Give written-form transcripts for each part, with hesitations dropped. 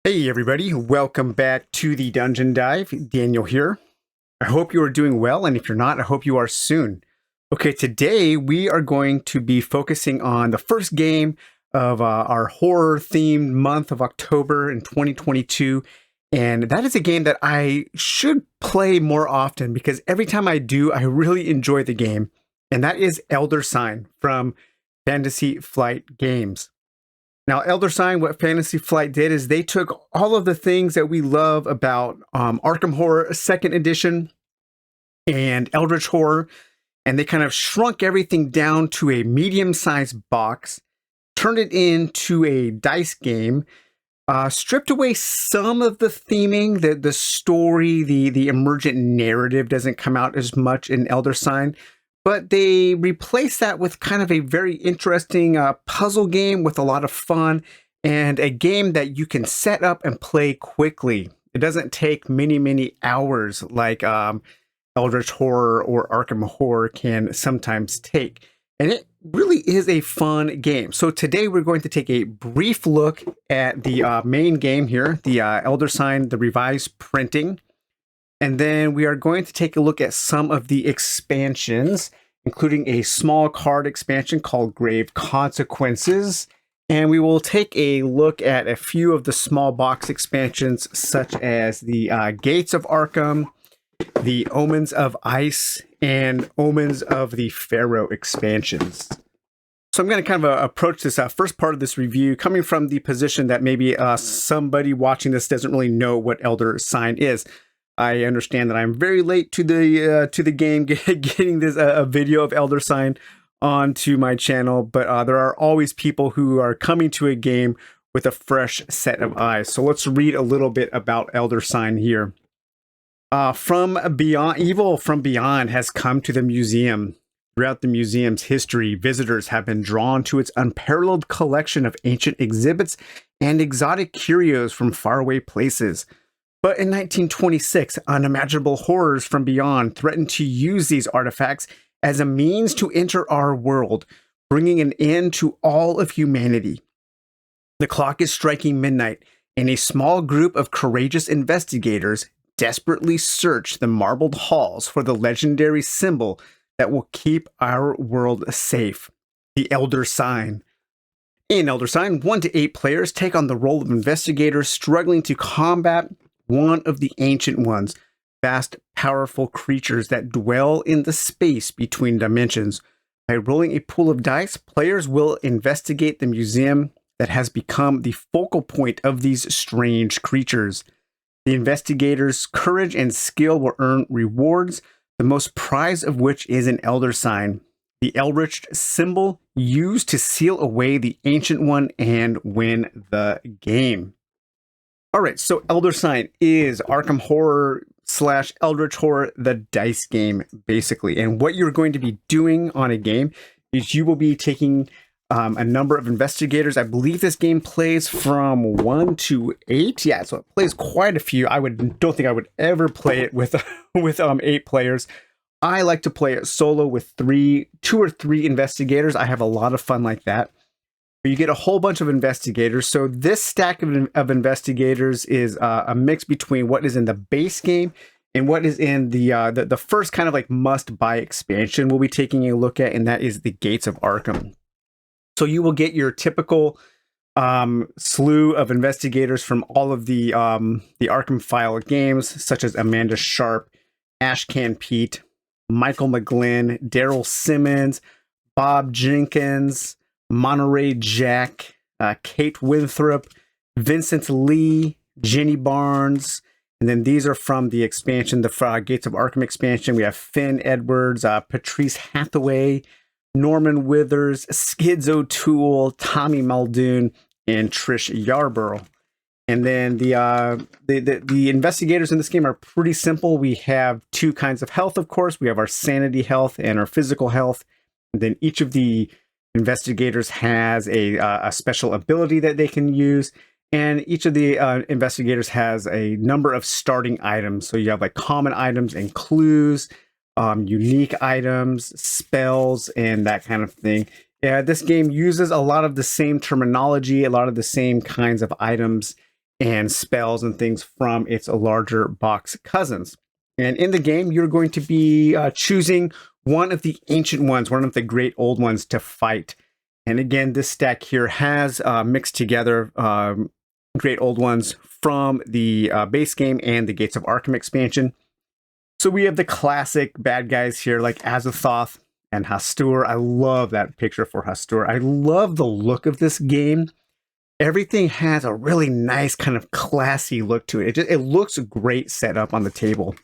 Hey everybody, welcome back to the Dungeon Dive. Daniel here. I hope you are doing well, and if you're not, I hope you are soon. Okay, today we are going to be focusing on the first game of our horror-themed month of October in 2022, and that is a game that I should play more often because every time I do, I really enjoy the game, and that is Elder Sign from Fantasy Flight Games. Now, Elder Sign, what Fantasy Flight did is they took all of the things that we love about Arkham Horror 2nd Edition and Eldritch Horror, and they kind of shrunk everything down to a medium-sized box, turned it into a dice game, stripped away some of the theming, the story, the emergent narrative doesn't come out as much in Elder Sign, but they replaced that with kind of a very interesting puzzle game with a lot of fun and a game that you can set up and play quickly. It doesn't take many hours like Eldritch Horror or Arkham Horror can sometimes take. And it really is a fun game. So today we're going to take a brief look at the main game here, the Elder Sign, the revised printing. And then we are going to take a look at some of the expansions, including a small card expansion called Grave Consequences. And we will take a look at a few of the small box expansions, such as the Gates of Arkham, the Omens of Ice, and Omens of the Pharaoh expansions. So I'm going to kind of approach this first part of this review coming from the position that maybe somebody watching this doesn't really know what Elder Sign is. I understand that I'm very late to the game getting this a video of Elder Sign onto my channel, but there are always people who are coming to a game with a fresh set of eyes. So let's read a little bit about Elder Sign here. From beyond, evil from beyond has come to the museum. Throughout the museum's history, visitors have been drawn to its unparalleled collection of ancient exhibits and exotic curios from faraway places. But in 1926, unimaginable horrors from beyond threatened to use these artifacts as a means to enter our world, bringing an end to all of humanity. The clock is striking midnight, and a small group of courageous investigators desperately search the marbled halls for the legendary symbol that will keep our world safe, the Elder Sign. In Elder Sign, 1 to 8 players take on the role of investigators struggling to combat one of the Ancient Ones, vast, powerful creatures that dwell in the space between dimensions. By rolling a pool of dice, players will investigate the museum that has become the focal point of these strange creatures. The investigators' courage and skill will earn rewards, the most prized of which is an Elder Sign, the Eldritch symbol used to seal away the Ancient One and win the game. All right, so Elder Sign is Arkham Horror / Eldritch Horror, the dice game, basically. And what you're going to be doing on a game is you will be taking a number of investigators. I believe this game plays from 1 to 8. Yeah, so it plays quite a few. Don't think I would ever play it with 8 players. I like to play it solo with 2 or 3 investigators. I have a lot of fun like that. You get a whole bunch of investigators. So this stack of investigators is a mix between what is in the base game and what is in the first kind of like must-buy expansion we'll be taking a look at, and that is the Gates of Arkham. So you will get your typical slew of investigators from all of the Arkham File games, such as Amanda Sharp, Ashcan Pete, Michael McGlynn, Daryl Simmons, Bob Jenkins, Monterey Jack, Kate Winthrop, Vincent Lee, Jenny Barnes, and then these are from the expansion, the Gates of Arkham expansion. We have Finn Edwards, Patrice Hathaway, Norman Withers, Skids O'Toole, Tommy Muldoon, and Trish Yarborough. And then the investigators in this game are pretty simple. We have 2 kinds of health, of course. We have our sanity health and our physical health. And then each of the investigators has a special ability that they can use, and each of the investigators has a number of starting items. So you have like common items and clues, unique items, spells, and that kind of thing. This game uses a lot of the same terminology, a lot of the same kinds of items and spells and things from its larger box cousins. And in the game, you're going to be choosing one of the ancient ones, one of the great old ones to fight. And again, this stack here has mixed together great old ones from the base game and the Gates of Arkham expansion. So we have the classic bad guys here like Azathoth and Hastur. I love that picture for Hastur. I love the look of this game. Everything has a really nice kind of classy look to it. It looks great set up on the table.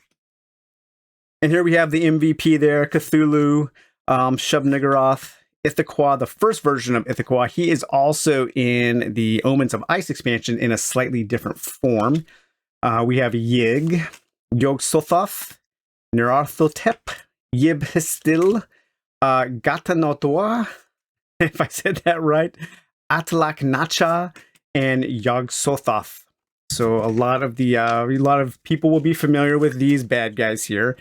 And here we have the MVP there, Cthulhu, Shub-Niggurath, Ithaquah, the first version of Ithaquah. He is also in the Omens of Ice expansion in a slightly different form. We have Yig, Yog-Sothoth, Nyarlathotep, Yib-Histil, Ghatanotwa, if I said that right, Atlak-Nacha, and Yog-Sothoth. So a lot of people will be familiar with these bad guys here.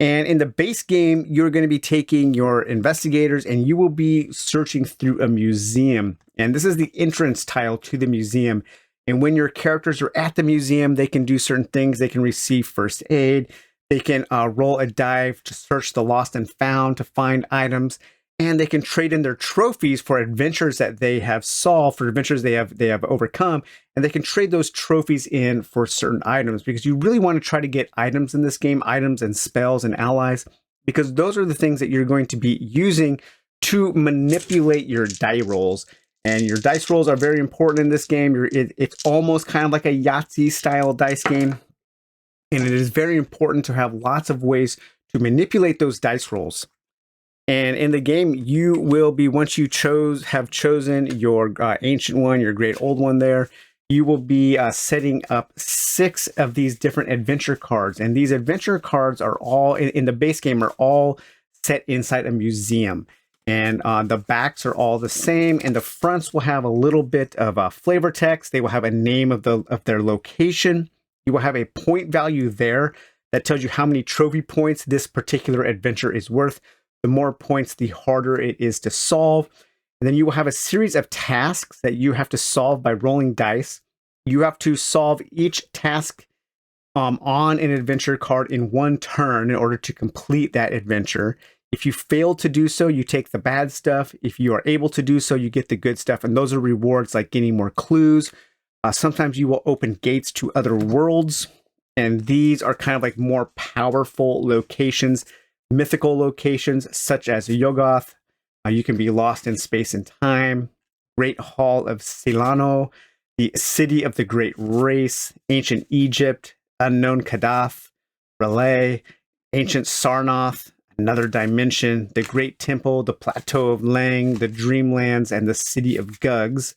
And in the base game, you're going to be taking your investigators and you will be searching through a museum. And this is the entrance tile to the museum. And when your characters are at the museum, they can do certain things. They can receive first aid. They can roll a dive to search the lost and found to find items. And they can trade in their trophies for adventures that they have solved, for adventures they have overcome, and they can trade those trophies in for certain items, because you really want to try to get items in this game, items and spells and allies, because those are the things that you're going to be using to manipulate your die rolls. And your dice rolls are very important in this game. It's almost kind of like a Yahtzee style dice game, and it is very important to have lots of ways to manipulate those dice rolls. And in the game, you will be, once you have chosen your ancient one, your great old one there, you will be setting up 6 of these different adventure cards. And these adventure cards are all, in the base game, are all set inside a museum. And the backs are all the same, and the fronts will have a little bit of flavor text. They will have a name of their location. You will have a point value there that tells you how many trophy points this particular adventure is worth. The more points, the harder it is to solve. And then you will have a series of tasks that you have to solve by rolling dice. You have to solve each task on an adventure card in one turn in order to complete that adventure. If you fail to do so, you take the bad stuff. If you are able to do so, you get the good stuff. And those are rewards like getting more clues. Sometimes you will open gates to other worlds. And these are kind of like more powerful locations. Mythical locations such as Yoggoth, you can be lost in space and time, Great Hall of Silano, the City of the Great Race, Ancient Egypt, Unknown Kadath, Relay, Ancient Sarnath, Another Dimension, the Great Temple, the Plateau of Lang, the Dreamlands, and the City of Gugs.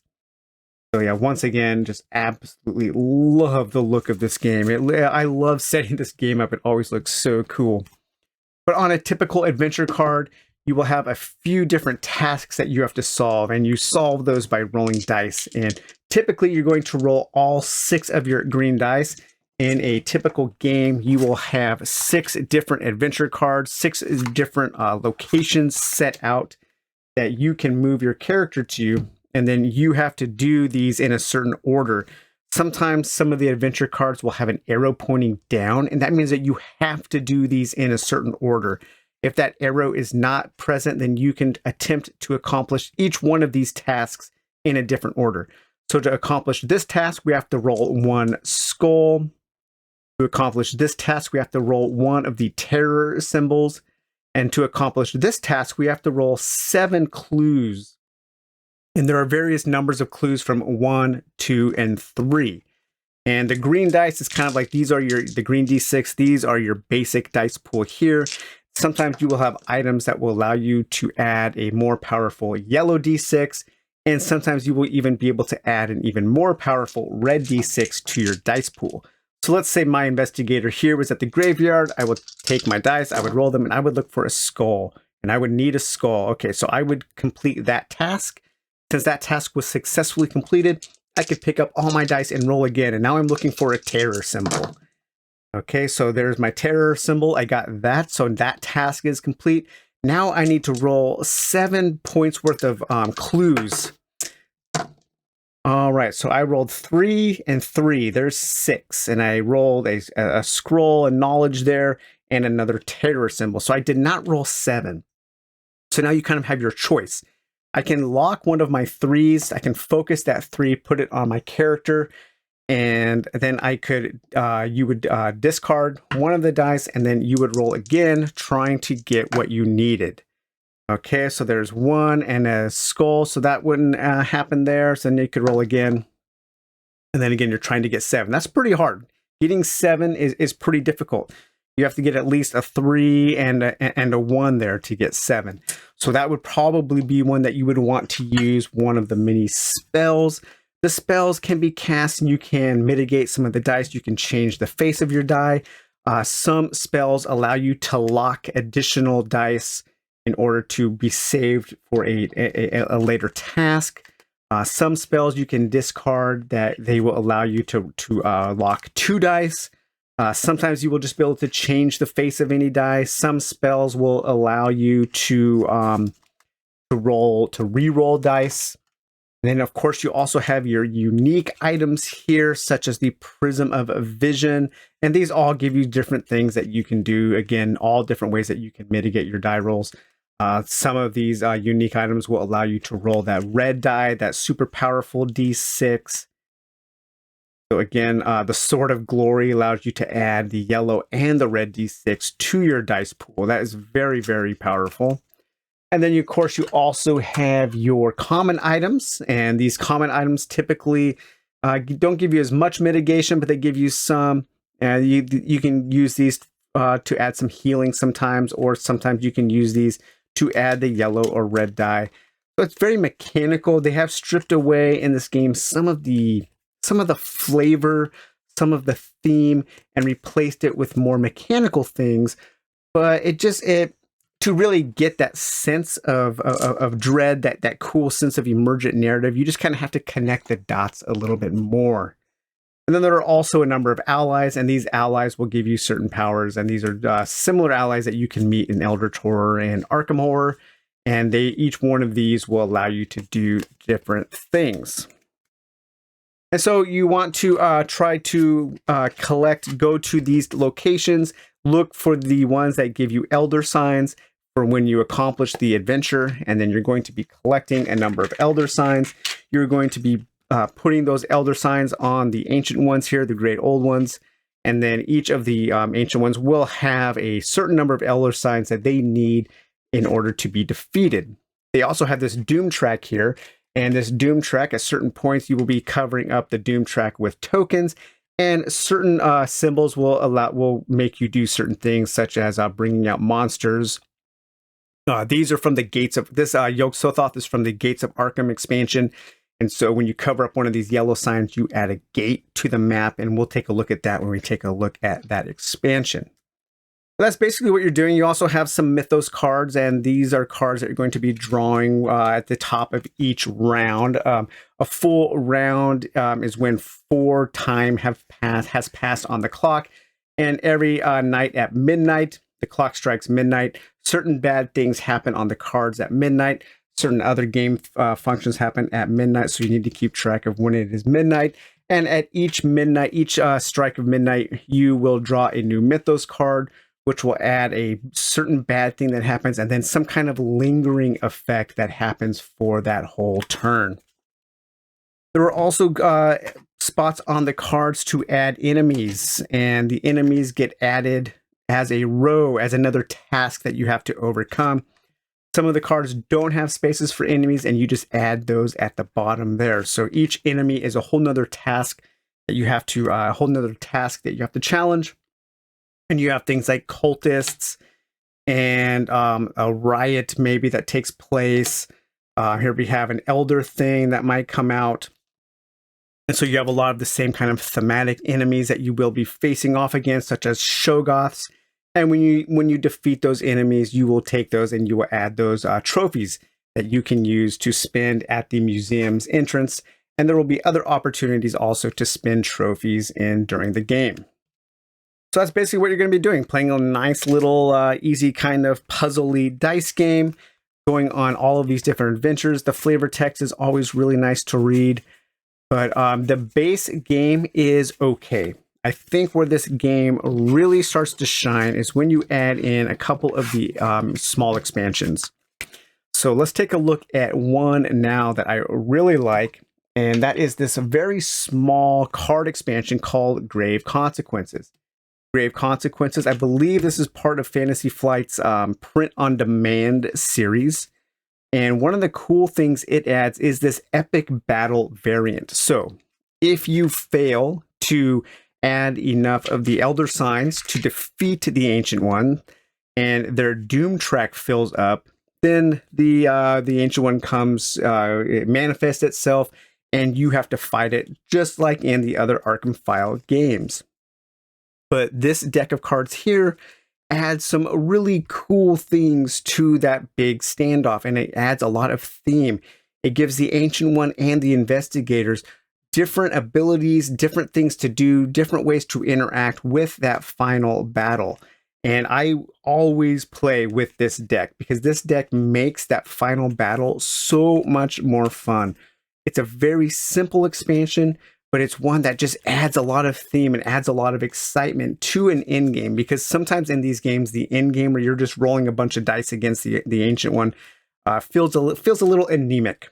So yeah, once again, just absolutely love the look of this game. I love setting this game up. It always looks so cool. But on a typical adventure card, you will have a few different tasks that you have to solve, and you solve those by rolling dice. And typically, you're going to roll all 6 of your green dice. In a typical game, you will have 6 different adventure cards, 6 different locations set out that you can move your character to, and then you have to do these in a certain order. Sometimes some of the adventure cards will have an arrow pointing down, and that means that you have to do these in a certain order. If that arrow is not present, then you can attempt to accomplish each one of these tasks in a different order. So to accomplish this task, we have to roll 1 skull. To accomplish this task, we have to roll 1 of the terror symbols. And to accomplish this task, we have to roll 7 clues. And there are various numbers of clues from 1, 2, and 3. And the green dice is kind of like, these are the green D6. These are your basic dice pool here. Sometimes you will have items that will allow you to add a more powerful yellow D6. And sometimes you will even be able to add an even more powerful red D6 to your dice pool. So let's say my investigator here was at the graveyard. I would take my dice, I would roll them, and I would look for a skull. And I would need a skull. Okay, so I would complete that task. Since that task was successfully completed, I could pick up all my dice and roll again. And now I'm looking for a terror symbol. Okay, so there's my terror symbol. I got that. So that task is complete. Now I need to roll 7 points worth of clues. All right, so I rolled 3 and 3. There's 6, and I rolled a scroll, a knowledge there, and another terror symbol. So I did not roll 7. So now you kind of have your choice. I can lock one of my 3s. I can focus that 3, put it on my character, and then I could, you would discard one of the dice, and then you would roll again, trying to get what you needed. Okay, so there's 1 and a skull, so that wouldn't happen there. So then you could roll again. And then again, you're trying to get 7. That's pretty hard. Getting 7 is pretty difficult. You have to get at least a 3 and a 1 there to get 7. So that would probably be one that you would want to use one of the mini spells. The spells can be cast and you can mitigate some of the dice. You can change the face of your die. Some spells allow you to lock additional dice in order to be saved for a later task. Some spells you can discard that they will allow you to lock 2 dice. Sometimes you will just be able to change the face of any die. Some spells will allow you to re-roll dice. And then, of course, you also have your unique items here, such as the Prism of Vision. And these all give you different things that you can do. Again, all different ways that you can mitigate your die rolls. Some of these unique items will allow you to roll that red die, that super powerful D6. So again, the Sword of Glory allows you to add the yellow and the red D6 to your dice pool. That is very, very powerful. And then, of course, you also have your common items. And these common items typically don't give you as much mitigation, but they give you some. And you can use these to add some healing sometimes, or sometimes you can use these to add the yellow or red die. So it's very mechanical. They have stripped away in this game some of the flavor, some of the theme, and replaced it with more mechanical things. But to really get that sense of dread, that cool sense of emergent narrative, you just kind of have to connect the dots a little bit more. And then there are also a number of allies, and these allies will give you certain powers. And these are similar allies that you can meet in Eldritch Horror and Arkham Horror. And each one of these will allow you to do different things. And so you want to try to go to these locations, look for the ones that give you elder signs for when you accomplish the adventure. And then you're going to be collecting a number of elder signs. You're going to be putting those elder signs on the ancient ones here, the great old ones. And then each of the ancient ones will have a certain number of elder signs that they need in order to be defeated. They also have this doom track here. And this doom track, at certain points, you will be covering up the doom track with tokens. And certain symbols will make you do certain things, such as bringing out monsters. These are from the gates of this Yog-Sothoth is from the Gates of Arkham expansion. And so when you cover up one of these yellow signs, you add a gate to the map, and we'll take a look at that when we take a look at that expansion. So that's basically what you're doing. You also have some Mythos cards, and these are cards that you're going to be drawing at the top of each round. A full round is when 4 time has passed on the clock, and every night at midnight, the clock strikes midnight. Certain bad things happen on the cards at midnight. Certain other game functions happen at midnight, so you need to keep track of when it is midnight. And at each strike of midnight, you will draw a new Mythos card, which will add a certain bad thing that happens, and then some kind of lingering effect that happens for that whole turn. There are also spots on the cards to add enemies, and the enemies get added as a row, as another task that you have to overcome. Some of the cards don't have spaces for enemies, and you just add those at the bottom there. So each enemy is a whole nother task that you have to challenge. And you have things like cultists and a riot maybe that takes place. Here we have an elder thing that might come out. And so you have a lot of the same kind of thematic enemies that you will be facing off against, such as Shoggoths. And when you defeat those enemies, you will take those and you will add those trophies that you can use to spend at the museum's entrance. And there will be other opportunities also to spend trophies in during the game. So that's basically what you're going to be doing, playing a nice little easy kind of puzzly dice game, going on all of these different adventures. The flavor text is always really nice to read. But the base game is okay. I think where this game really starts to shine is when you add in a couple of the small expansions. So let's take a look at one now that I really like, and that is this very small card expansion called Grave Consequences. Grave Consequences, I believe this is part of Fantasy Flight's print-on-demand series. And one of the cool things it adds is this epic battle variant. So if you fail to add enough of the Elder Signs to defeat the Ancient One, and their Doom track fills up, then the Ancient One comes, it manifests itself, and you have to fight it just like in the other Arkham File games. But this deck of cards here adds some really cool things to that big standoff, and it adds a lot of theme. It gives the Ancient One and the Investigators different abilities, different things to do, different ways to interact with that final battle. And I always play with this deck because this deck makes that final battle so much more fun. It's a very simple expansion, but it's one that just adds a lot of theme and adds a lot of excitement to an end game, because sometimes in these games, the end game where you're just rolling a bunch of dice against the Ancient One feels a little anemic.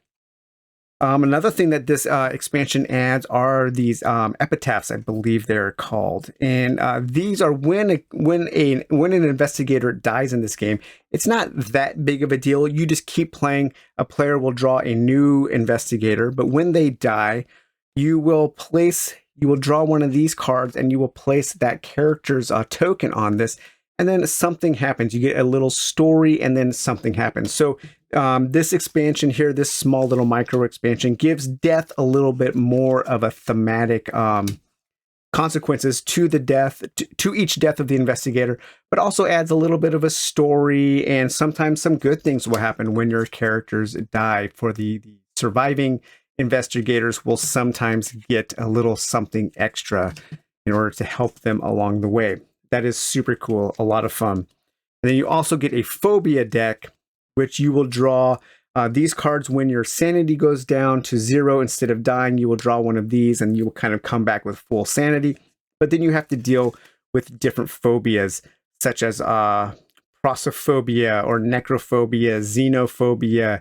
Another thing that this expansion adds are these epitaphs, I believe they're called, and these are when an investigator dies in this game. It's not that big of a deal. You just keep playing. A player will draw a new investigator, but when they die, you will draw one of these cards, and you will place that character's token on this, and then something happens. You get a little story, and then something happens. So this expansion here, this small little micro expansion, gives death a little bit more of a thematic consequences to the death, to each death of the investigator, but also adds a little bit of a story, and sometimes some good things will happen when your characters die. For the surviving investigators will sometimes get a little something extra in order to help them along the way. That is super cool, a lot of fun. And then you also get a phobia deck, which you will draw these cards when your sanity goes down to 0. Instead of dying, you will draw one of these, and you will kind of come back with full sanity. But then you have to deal with different phobias, such as prosophobiia or necrophobia, xenophobia,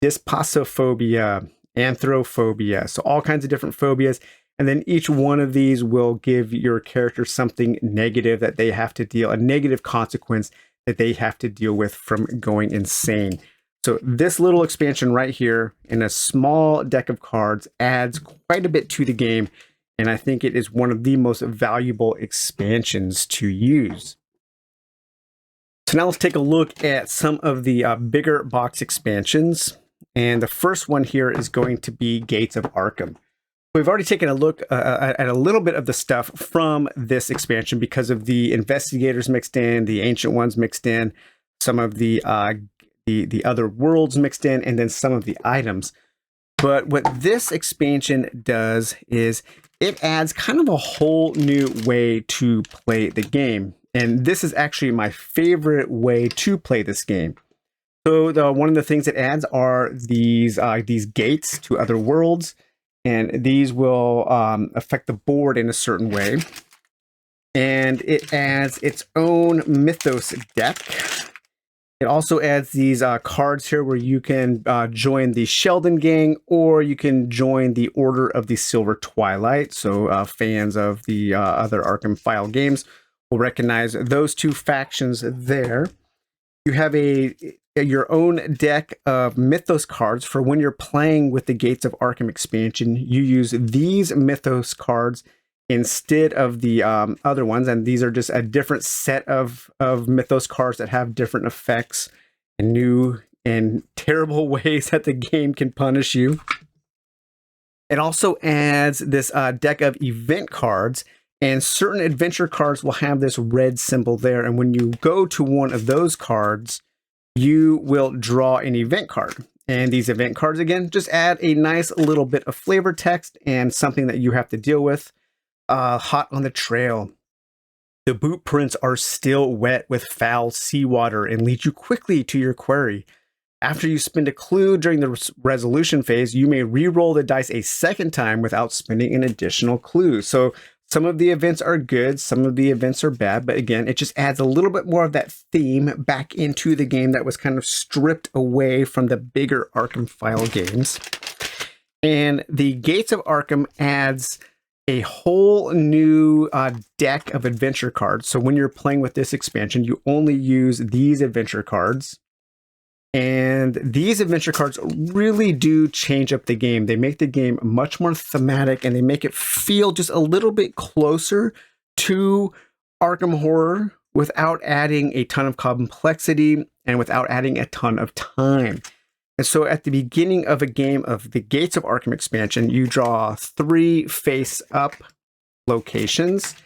dyspasophobia, anthrophobia. So all kinds of different phobias. And then each one of these will give your character something negative that they have to deal, a negative consequence that they have to deal with from going insane. So this little expansion right here in a small deck of cards adds quite a bit to the game, and I think it is one of the most valuable expansions to use. So now let's take a look at some of the bigger box expansions. And the first one here is going to be Gates of Arkham. We've already taken a look at a little bit of the stuff from this expansion because of the investigators mixed in, the Ancient Ones mixed in, some of the other worlds mixed in, and then some of the items. But what this expansion does is it adds kind of a whole new way to play the game. And this is actually my favorite way to play this game. So one of the things it adds are these gates to other worlds. And these will affect the board in a certain way. And it adds its own Mythos deck. It also adds these cards here where you can join the Sheldon Gang, or you can join the Order of the Silver Twilight. So fans of the other Arkham File games will recognize those two factions there. You have your own deck of Mythos cards for when you're playing with the Gates of Arkham expansion. You use these Mythos cards instead of the other ones, and these are just a different set of Mythos cards that have different effects and new and terrible ways that the game can punish you. It also adds this deck of event cards, and certain adventure cards will have this red symbol there, and when you go to one of those cards, you will draw an event card. And these event cards, again, just add a nice little bit of flavor text and something that you have to deal with. Hot on the trail. The boot prints are still wet with foul seawater and lead you quickly to your quarry. After you spend a clue during the resolution phase, you may re-roll the dice a second time without spending an additional clue. So some of the events are good, some of the events are bad, but again, it just adds a little bit more of that theme back into the game that was kind of stripped away from the bigger Arkham file games. And the Gates of Arkham adds a whole new deck of adventure cards. So when you're playing with this expansion, you only use these adventure cards. And these adventure cards really do change up the game. They make the game much more thematic, and they make it feel just a little bit closer to Arkham Horror without adding a ton of complexity and without adding a ton of time. And so at the beginning of a game of the Gates of Arkham expansion, you draw 3 face-up locations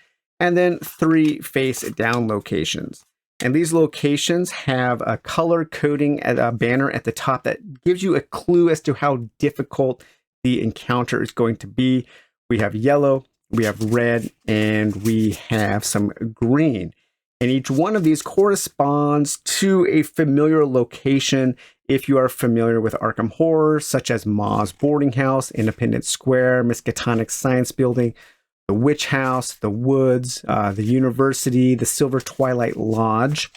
and then 3 face-down locations. And these locations have a color coding at a banner at the top that gives you a clue as to how difficult the encounter is going to be. We have yellow, we have red, and we have some green. And each one of these corresponds to a familiar location if you are familiar with Arkham Horror, such as Ma's Boarding House, Independence Square, Miskatonic Science Building, the Witch House, the Woods, the University, the Silver Twilight Lodge.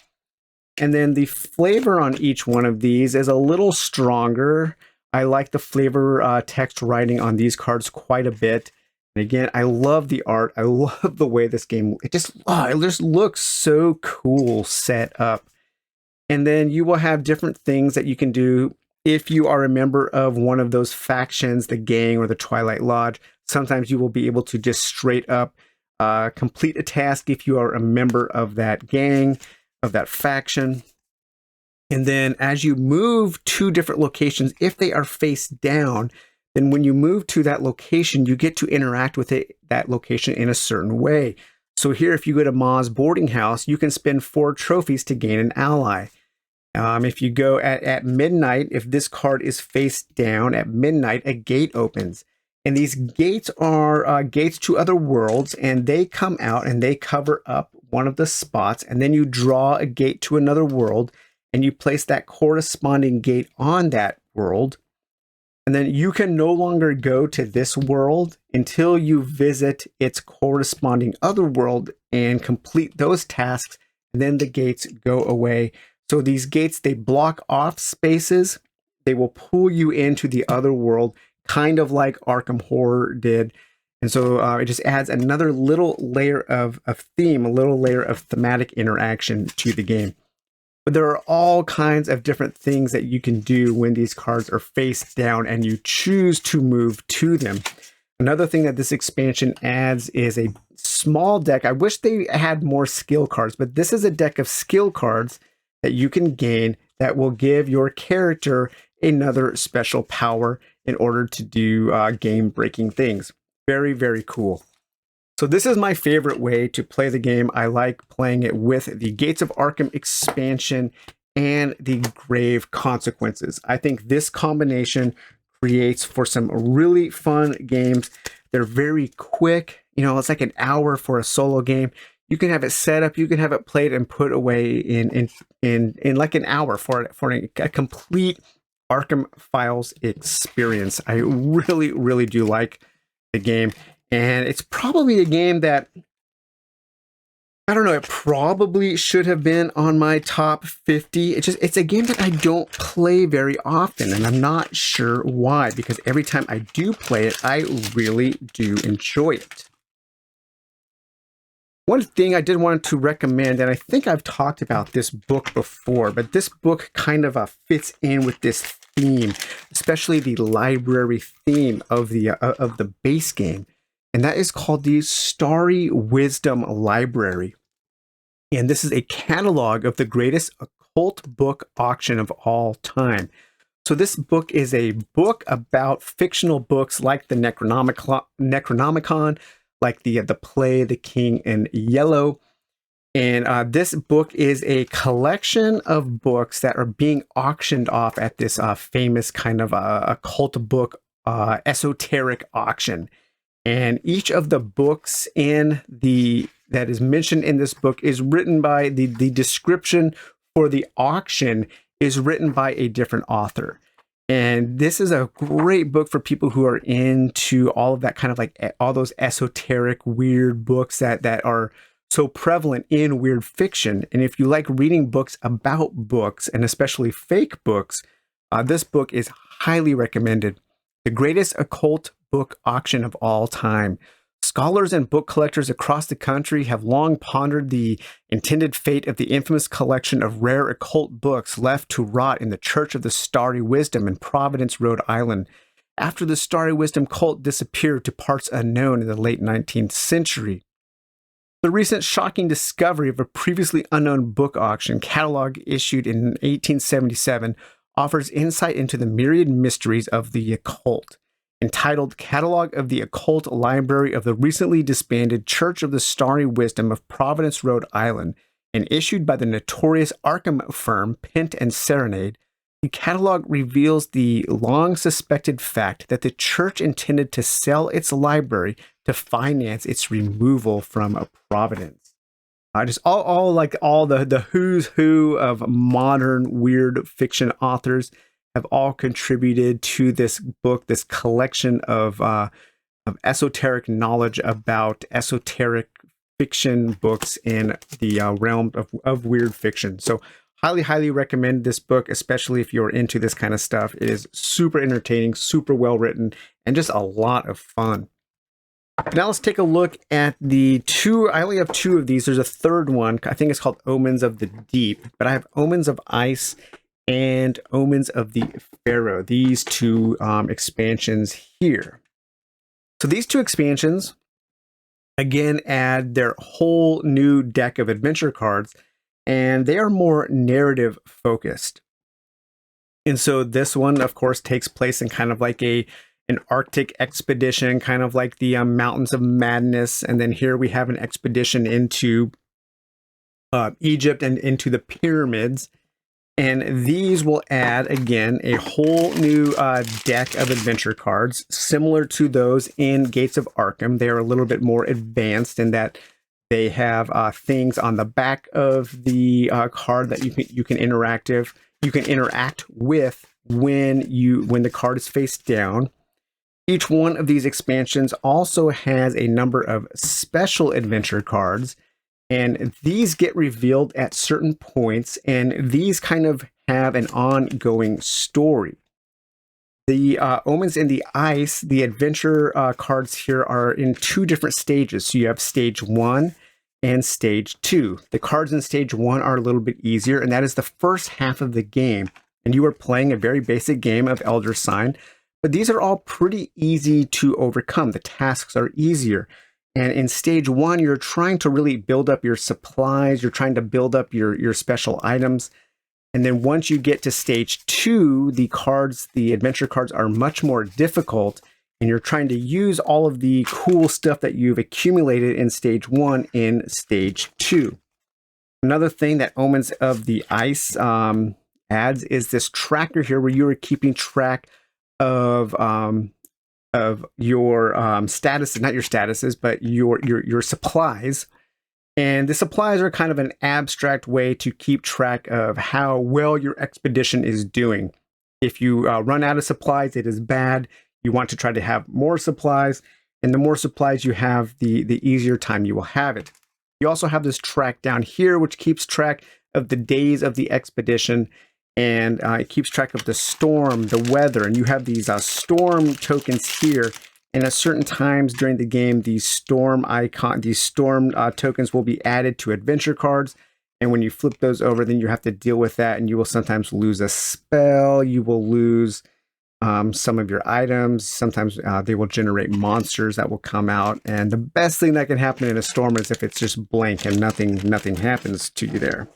And then the flavor on each one of these is a little stronger. I like the flavor text writing on these cards quite a bit. And again, I love the art. I love the way this game, it just looks so cool set up. And then you will have different things that you can do if you are a member of one of those factions, the gang or the Twilight Lodge. Sometimes you will be able to just straight up complete a task if you are a member of that gang, of that faction. And then as you move to different locations, if they are face down, then when you move to that location, you get to interact with that location in a certain way. So here, if you go to Ma's Boarding House, you can spend 4 trophies to gain an ally. If you go at midnight, if this card is face down at midnight, a gate opens. And these gates are gates to other worlds, and they come out and they cover up one of the spots, and then you draw a gate to another world, and you place that corresponding gate on that world. And then you can no longer go to this world until you visit its corresponding other world and complete those tasks, and then the gates go away. So these gates, they block off spaces. They will pull you into the other world, kind of like Arkham Horror did. And so it just adds another little layer of theme, a little layer of thematic interaction to the game. But there are all kinds of different things that you can do when these cards are face down and you choose to move to them. Another thing that this expansion adds is a small deck. I wish they had more skill cards, but this is a deck of skill cards that you can gain that will give your character another special power in order to do game-breaking things. Very, very cool. So this is my favorite way to play the game. I like playing it with the Gates of Arkham expansion and the Grave Consequences. I think this combination creates for some really fun games. They're very quick. You know, it's like an hour for a solo game. You can have it set up, you can have it played and put away in like an hour for a complete Arkham Files experience. I really, really do like the game. And it's probably a game that, I don't know, it probably should have been on my top 50. It's a game that I don't play very often, and I'm not sure why, because every time I do play it, I really do enjoy it. One thing I did want to recommend, and I think I've talked about this book before, but this book kind of fits in with this theme, especially the library theme of the base game. And that is called the Starry Wisdom Library. And this is a catalog of the greatest occult book auction of all time. So this book is a book about fictional books like the Necronomicon, like the play The King in Yellow. And this book is a collection of books that are being auctioned off at this famous kind of occult book esoteric auction. And each of the books that is mentioned in this book is written by the description for the auction is written by a different author. And this is a great book for people who are into all of that kind of like all those esoteric, weird books that are so prevalent in weird fiction. And if you like reading books about books, and especially fake books, this book is highly recommended. The Greatest Occult Book Auction of All Time. Scholars and book collectors across the country have long pondered the intended fate of the infamous collection of rare occult books left to rot in the Church of the Starry Wisdom in Providence, Rhode Island, after the Starry Wisdom cult disappeared to parts unknown in the late 19th century. The recent shocking discovery of a previously unknown book auction catalog issued in 1877 offers insight into the myriad mysteries of the occult. Entitled Catalog of the Occult Library of the recently disbanded Church of the Starry Wisdom of Providence, Rhode Island, and issued by the notorious Arkham firm Pent and Serenade, the catalog reveals the long-suspected fact that the church intended to sell its library to finance its removal from Providence. Just all the who's who of modern weird fiction authors have all contributed to this book, this collection of esoteric knowledge about esoteric fiction books in the realm of weird fiction. So highly recommend this book, especially if you're into this kind of stuff. It is super entertaining, super well written, and just a lot of fun. Now let's take a look at the two. I only have two of these. There's a third one. I think it's called Omens of the Deep, but I have Omens of Ice and Omens of the Pharaoh, these two expansions here. So these two expansions, again, add their whole new deck of adventure cards, and they are more narrative focused. And so this one, of course, takes place in kind of like an Arctic expedition, kind of like the Mountains of Madness. And then here we have an expedition into Egypt and into the pyramids. And these will add, again, a whole new deck of adventure cards, similar to those in Gates of Arkham. They are a little bit more advanced in that they have things on the back of the card that you can interact with when the card is face down. Each one of these expansions also has a number of special adventure cards, and these get revealed at certain points, and these kind of have an ongoing story. The Omens in the Ice, the adventure cards here are in two different stages. So you have stage 1 and stage 2. The cards in stage 1 are a little bit easier, and that is the first half of the game. And you are playing a very basic game of Elder Sign, but these are all pretty easy to overcome. The tasks are easier. And in stage 1, you're trying to really build up your supplies. You're trying to build up your special items. And then once you get to stage 2, the adventure cards are much more difficult. And you're trying to use all of the cool stuff that you've accumulated in stage 1 in stage 2. Another thing that Omens of the Ice adds is this tracker here where you are keeping track of your statuses, not your statuses, but your supplies. And the supplies are kind of an abstract way to keep track of how well your expedition is doing. If you run out of supplies, it is bad. You want to try to have more supplies, and the more supplies you have, the easier time you will have it. You also have this track down here, which keeps track of the days of the expedition, and it keeps track of the storm, the weather, and you have these storm tokens here. And at certain times during the game, these storm tokens will be added to adventure cards. And when you flip those over, then you have to deal with that, and you will sometimes lose a spell. You will lose some of your items. Sometimes they will generate monsters that will come out. And the best thing that can happen in a storm is if it's just blank and nothing happens to you there.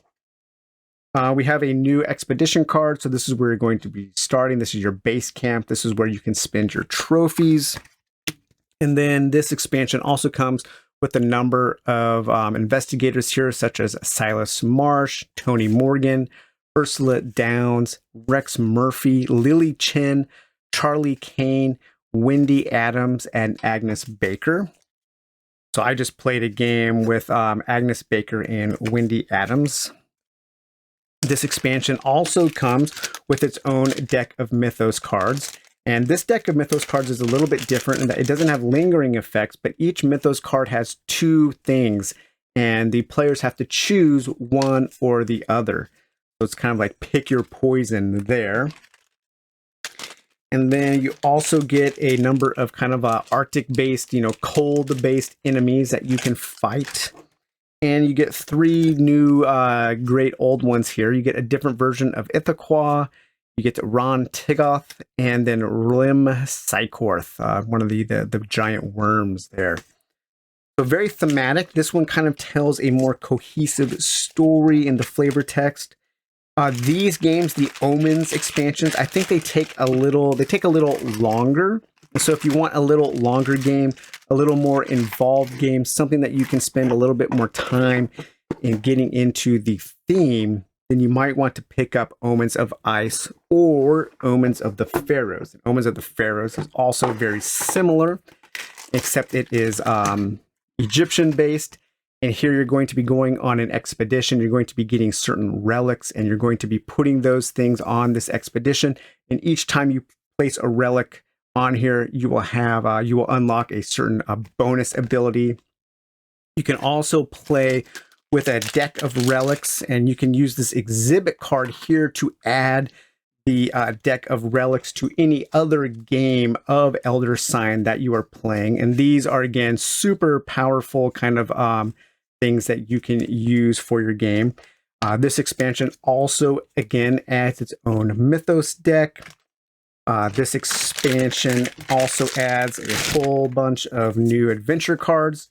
We have a new expedition card. So this is where you're going to be starting. This is your base camp. This is where you can spend your trophies. And then this expansion also comes with a number of investigators here, such as Silas Marsh, Tony Morgan, Ursula Downs, Rex Murphy, Lily Chen, Charlie Kane, Wendy Adams, and Agnes Baker. So I just played a game with Agnes Baker and Wendy Adams. This expansion also comes with its own deck of Mythos cards. And this deck of Mythos cards is a little bit different in that it doesn't have lingering effects, but each Mythos card has two things, and the players have to choose one or the other. So it's kind of like pick your poison there. And then you also get a number of kind of Arctic-based, cold-based enemies that you can fight. And you get 3 new great old ones here. You get a different version of Ithaqua, you get Ron Tigoth, and then Rim Sycorth, one of the giant worms there. So very thematic. This one kind of tells a more cohesive story in the flavor text. These games, the Omens expansions, I think they take a little longer. So if you want a little longer game, a little more involved game, something that you can spend a little bit more time in getting into the theme, then you might want to pick up Omens of Ice or Omens of the Pharaohs. And Omens of the Pharaohs is also very similar, except it is Egyptian based. And here you're going to be going on an expedition. You're going to be getting certain relics, and you're going to be putting those things on this expedition. And each time you place a relic on here, you will have you will unlock a certain bonus ability. You can also play with a deck of relics, and you can use this exhibit card here to add the deck of relics to any other game of Elder Sign that you are playing. And these are, again, super powerful kind of things that you can use for your game. This expansion also, again, adds its own Mythos deck. This expansion also adds a whole bunch of new adventure cards,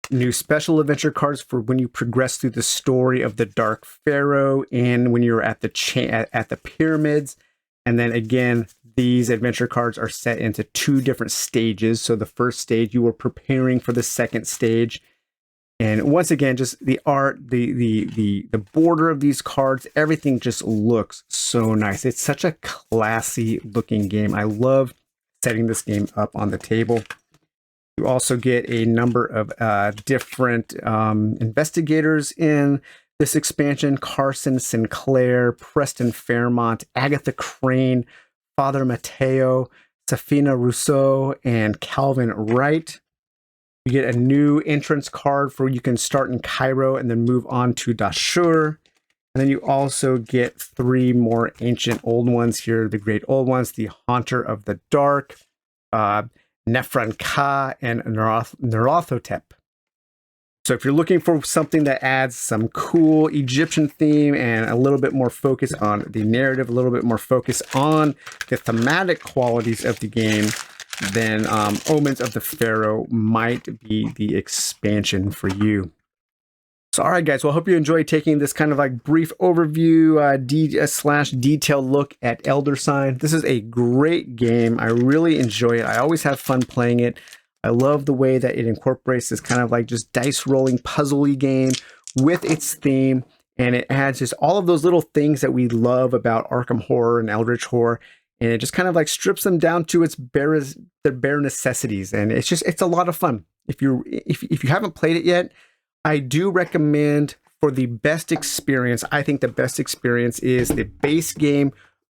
new special adventure cards for when you progress through the story of the Dark Pharaoh and when you're at the pyramids. And then again, these adventure cards are set into 2 different stages. So the first stage, you are preparing for the second stage. And once again, just the art, the border of these cards, everything just looks so nice. It's such a classy looking game. I love setting this game up on the table. You also get a number of different investigators in this expansion: Carson Sinclair, Preston Fairmont, Agatha Crane, Father Mateo, Safina Rousseau, and Calvin Wright. You get a new entrance card for you can start in Cairo and then move on to Dashur. And then you also get 3 more ancient old ones here, the great old ones: the Haunter of the Dark, Nephron Ka, and Nerothotep. So if you're looking for something that adds some cool Egyptian theme and a little bit more focus on the narrative, a little bit more focus on the thematic qualities of the game, then Omens of the Pharaoh might be the expansion for you. So, all right, guys. Well, I hope you enjoyed taking this kind of like brief overview slash detailed look at Elder Sign. This is a great game. I really enjoy it. I always have fun playing it. I love the way that it incorporates this kind of like just dice rolling puzzly game with its theme. And it adds just all of those little things that we love about Arkham horror and Eldritch horror. And it just kind of like strips them down to their bare necessities. And it's a lot of fun. If you haven't played it yet, I do recommend, for the best experience, I think the best experience is the base game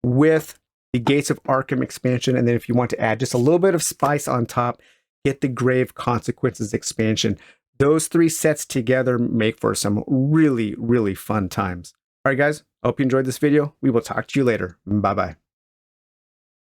with the Gates of Arkham expansion. And then if you want to add just a little bit of spice on top, get the Grave Consequences expansion. Those 3 sets together make for some really, really fun times. All right, guys, I hope you enjoyed this video. We will talk to you later. Bye-bye.